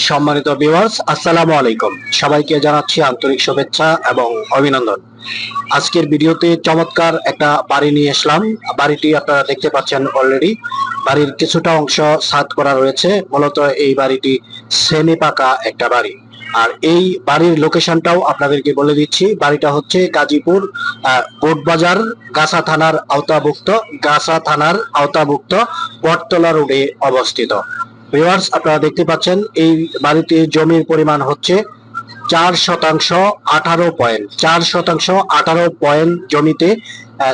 সম্মানিত ভিউয়ার্স, আসসালামু আলাইকুম। সবাইকে জানাচ্ছি আন্তরিক শুভেচ্ছা এবং অভিনন্দন। আজকের ভিডিওতে চমৎকার একটা বাড়ি নিয়ে আসলাম। বাড়িটি আপনারা দেখতে পাচ্ছেন অলরেডি। বাড়ির কিছুটা অংশ ছাদ করা রয়েছে। মূলত এই বাড়িটি সেমি পাকা একটা বাড়ি। আর এই বাড়ির লোকেশনটাও আপনাদেরকে বলে দিচ্ছি। বাড়িটা হচ্ছে গাজীপুর বোটবাজার গাছা থানার আওতাভুক্ত বটতলা রোডে অবস্থিত। ভিউয়ার্স, আপনারা দেখতে পাচ্ছেন এই বাড়িতে জমির পরিমাণ হচ্ছে 4 শতাংশ 18 পয়েন্ট। 4 শতাংশ 18 পয়েন্ট জমিতে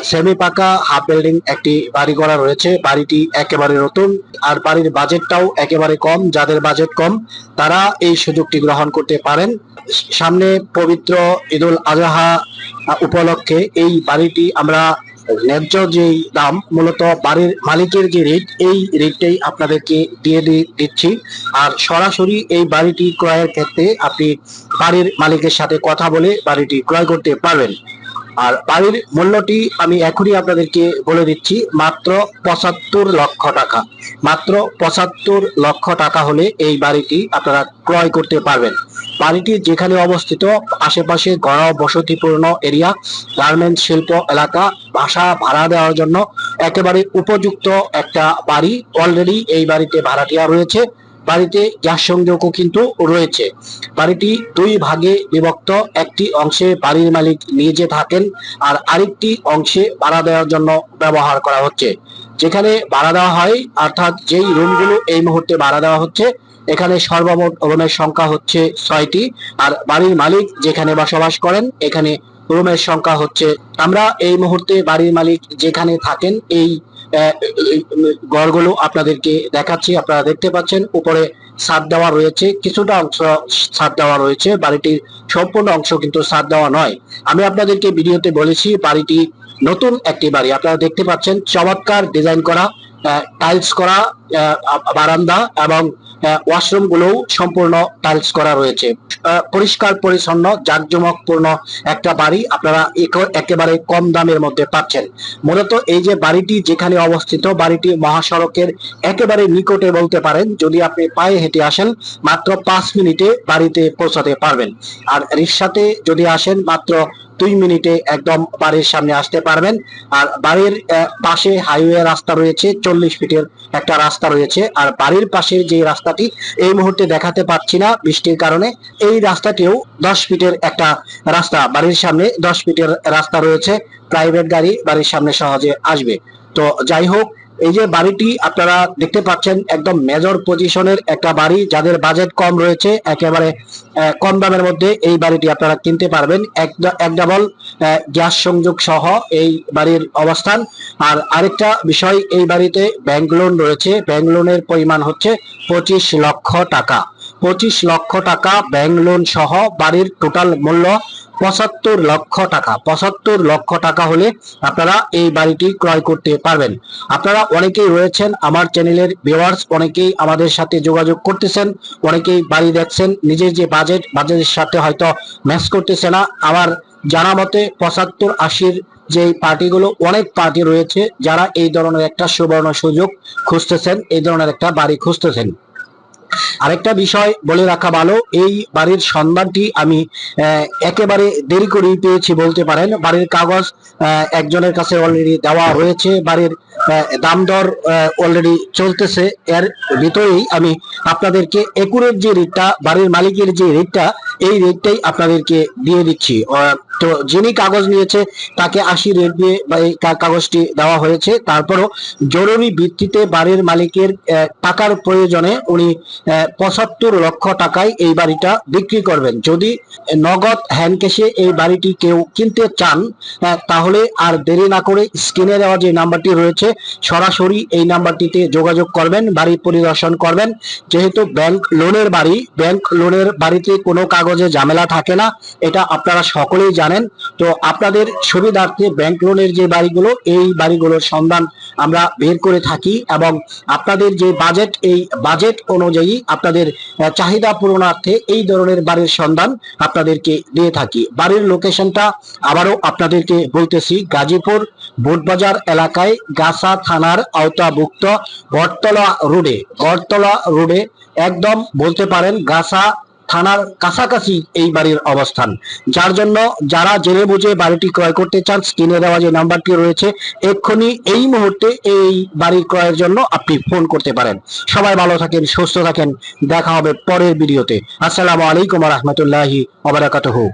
সেমি পাকা হাফ বিল্ডিং একটি বাড়ি করা রয়েছে। বাড়িটি একেবারে নতুন, আর বাড়ির বাজেটটাও একেবারে কম। যাদের বাজেট কম তারা এই সুযোগটি গ্রহণ করতে পারেন। সামনে পবিত্র ঈদুল আজহা উপলক্ষে এই বাড়িটি আমরা ন্যায্য যেই দাম, মূলত বাড়ির মালিকের যে রেট, এই রেটটাই আপনাদেরকে দিয়ে দিচ্ছি। আর সরাসরি এই বাড়িটি ক্রয়ের ক্ষেত্রে আপনি বাড়ির মালিকের সাথে কথা বলে বাড়িটি ক্রয় করতে পারবেন। আর বাড়ির মূল্যটি আমি এখনই আপনাদেরকে বলে দিচ্ছি, মাত্র 75 লক্ষ টাকা। মাত্র 75 লক্ষ টাকা হলে এই বাড়িটি আপনারা ক্রয় করতে পারবেন। বাড়িটি যেখানে অবস্থিত, আশেপাশে ঘনবসতিপূর্ণ এরিয়া, গার্মেন্টস শিল্প এলাকা, বাসা ভাড়া দেওয়ার জন্য একেবারে উপযুক্ত একটা বাড়ি। অলরেডি এই বাড়িতে ভাড়াটিয়া রয়েছে। বাড়িতে গ্যাস সংযোগও কিন্তু রয়েছে। বাড়িটি দুই ভাগে বিভক্ত। একটি অংশে বাড়ির মালিক নিজে থাকেন, আর আরেকটি অংশে ভাড়া দেওয়ার জন্য ব্যবহার করা হচ্ছে। যেখানে ভাড়া দেওয়া হয়, অর্থাৎ যেই রুমগুলো এই মুহূর্তে ভাড়া দেওয়া হচ্ছে, এখানে সর্বমোট রুমের সংখ্যা হচ্ছে 6টি। আর বাড়ির মালিক যেখানে বসবাস করেন, এখানে রুমের সংখ্যা হচ্ছে, আমরা এই মুহূর্তে বাড়ির মালিক যেখানে থাকেন এই ঘরগুলো আপনাদেরকে দেখাচ্ছি। আপনারা দেখতে পাচ্ছেন উপরে ছাদ দেওয়া রয়েছে, কিছুটা অংশ ছাদ দেওয়া রয়েছে। বাড়িটির সম্পূর্ণ অংশ কিন্তু ছাদ দেওয়া নয়। আমি আপনাদেরকে ভিডিওতে বলেছি বাড়িটি নতুন একটি বাড়ি। আপনারা দেখতে পাচ্ছেন চমৎকার ডিজাইন করা, টাইলস করা বারান্দা, এবং ওয়াশরুম গুলোও সম্পূর্ণ টাইলস করা রয়েছে। পরিষ্কার পরিচ্ছন্ন জাঁকজমকপূর্ণ একটা বাড়ি আপনারা একেবারে কম দামের মধ্যে পাচ্ছেন। মূলত এই যে বাড়িটি যেখানে অবস্থিত, বাড়িটি মহাসড়কের একেবারে নিকটে বলতে পারেন। যদি আপনি পায়ে হেঁটে আসেন, মাত্র 5 মিনিটে বাড়িতে পৌঁছাতে পারবেন। আর রিক্সাতে যদি আসেন, মাত্র 2 মিনিটে একদম বাড়ির সামনে আসতে পারবেন। আর বাড়ির পাশে হাইওয়ে রাস্তা রয়েছে, 40 ফিটের একটা রাস্তা রয়েছে। আর বাড়ির পাশের যে রাস্তাটি এই মুহূর্তে দেখাতে পাচ্ছি না বৃষ্টির কারণে, এই রাস্তাটিও 10 ফিটের একটা রাস্তা। বাড়ির সামনে 10 ফিটের রাস্তা রয়েছে, প্রাইভেট গাড়ি বাড়ির সামনে সহজে আসবে। তো যাই হোক, এই যে বাড়িটি আপনারা দেখতে পাচ্ছেন, একদম মেজর পজিশনের একটা বাড়ি। যাদের বাজেট কম রয়েছে, একেবারে কম দামের মধ্যে এই বাড়িটি আপনারা কিনতে পারবেন। এক ডাবল গ্যাস সংযোগ সহ এই বাড়ির অবস্থান। আর আরেকটা বিষয়, এই বাড়িতে ব্যাংক লোন রয়েছে। ব্যাংক লোনের পরিমাণ হচ্ছে 25 লক্ষ টাকা। 25 লক্ষ টাকা ব্যাংক লোন সহ বাড়ির টোটাল মূল্য 75 লক্ষ টাকা। 75 লক্ষ টাকা হলে আপনারা এই বাড়িটি ক্রয় করতে পারবেন। আপনারা অনেকেই রয়েছেন আমার চ্যানেলের ভিউয়ার্স, অনেকেই আমাদের সাথে যোগাযোগ করতেছেন, অনেকেই বাড়ি দেখছেন, নিজের যে বাজেটের সাথে হয়তো ম্যাচ করতেছে না। আমার জানা মতে 75-80-র যে পার্টিগুলো, অনেক পার্টি রয়েছে যারা এই ধরনের একটা সুবর্ণ সুযোগ খুঁজতেছেন, এই ধরনের একটা বাড়ি খুঁজতেছেন। আরেকটা বিষয় বলে রাখা ভালো, এই বাড়ির সন্ধানটি আমি একেবারে দেরি করেই পেয়েছি বলতে পারেন। বাড়ির কাগজ একজনের কাছে অলরেডি দেওয়া হয়েছে, বাড়ির দাম দর অলরেডি চলতেছে। এর ভিতরেই আমি আপনাদেরকে একুরেট যে রেটটা, বাড়ির মালিকের যে রেটটা, এই রেটটাই আপনাদেরকে দিয়ে দিচ্ছি। তো যিনি কাগজ নিয়েছে তাকে 80 রেট দিয়ে এই কাগজটি দেওয়া হয়েছে। তারপরও জরুরি ভিত্তিতে বাড়ির মালিকের টাকার প্রয়োজনে উনি 75 লক্ষ টাকায় এই বাড়িটা বিক্রি করবেন। যদি নগদ হ্যান্ড ক্যাশে এই বাড়িটি কেউ কিনতে চান, তাহলে আর দেরি না করে স্ক্রিনে দেওয়া যে নাম্বারটি রয়েছে, সরাসরি এই নাম্বারটিতে যোগাযোগ করবেন, বাড়ি পরিদর্শন করবেন। যেহেতু ব্যাংক লোনের বাড়ি, ব্যাংক লোনের বাড়িতে কোনো কাগজে ঝামেলা থাকে না, এটা আপনারা সকলেই জানেন। তো আপনাদের সুবিধার্থে ব্যাংক লোনের যে বাড়িগুলো, এই বাড়িগুলোর সন্ধান আমরা বের করে থাকি, এবং আপনাদের যে বাজেট, এই বাজেট অনুযায়ী আপনাদের চাহিদা পূরণার্থে এই ধরনের বাড়ির সন্ধান আপনাদেরকে দিয়ে থাকি। বাড়ির লোকেশনটা আবারও আপনাদেরকে বলতেছি, গাজীপুর বোটবাজার এলাকায় গাছা থানার আওতাভুক্ত বটতলা রোডে একদম বলতে পারেন গাছা থানার কাছাকাছি এই বাড়ির অবস্থান। যার জন্য যারা জেনে বুঝে বাড়িটি ক্রয় করতে চান, স্ক্রিনে দেওয়া যে নাম্বারটি রয়েছে এক্ষুনি এই মুহূর্তে এই বাড়ি ক্রয়ের জন্য আপনি ফোন করতে পারেন। সবাই ভালো থাকেন, সুস্থ থাকেন, দেখা হবে পরের ভিডিওতে। আসসালামু আলাইকুম ওয়া রাহমাতুল্লাহি ওয়া বারাকাতুহু।